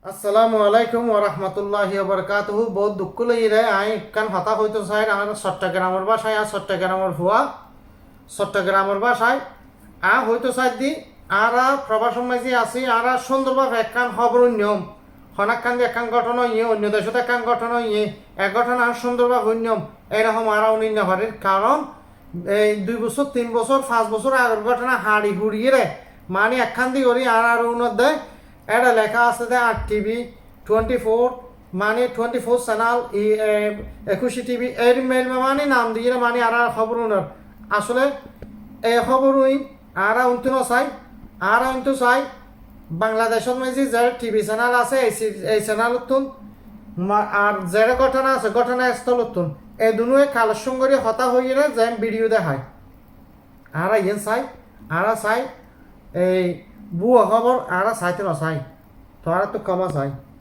আসসালামু আলাইকুম ওয়া রাহমাতুল্লাহি ওয়া বারাকাতুহু। বহুত দুঃখ লইরে আই কান হতা হইতো চাই আর চট্টগ্রামের বাসায় আর চট্টগ্রামের হুয়া চট্টগ্রামের বাসায় হইতো চাই দি আর প্রবাসন মাঝি আছি আর সুন্দরভাবে একখান খবর নিয়ম হনাক্কান যে একখান ঘটনা ইয়ে অন্য দেশত একখান ঘটনা ইয়ে এক ঘটনা আর সুন্দরভাবে নিয়ম এরকম আর অন্য হরের কারণ এই 2 বছর 3 বছর 5 বছর আগের ঘটনা হাড়ি হুড়িয়ে রে মানে একখান দিয়ে করি আর উন্নত দেয় এটা লেখা আছে যে আর টিভি 24 মানে 24 চ্যানেল 21 টিভি এর মেল মানে নাম দিয়ে মানে আর খবর উনার আসলে এই খবর আর উনতো চাই আর উনতো চাই বাংলাদেশের মাঝে যে টিভি চ্যানেল আছে এই চ্যানেলত আর যে ঘটনা আছে ঘটনাস্থলত এই দুনুয়ে কালেকশন করে হতা হয়ে যে ভিডিও দেখায় আর ইয়েন চাই আর চাই এই বুয়া খবর আর চাইতে না চাই তো আর তো কমা চাই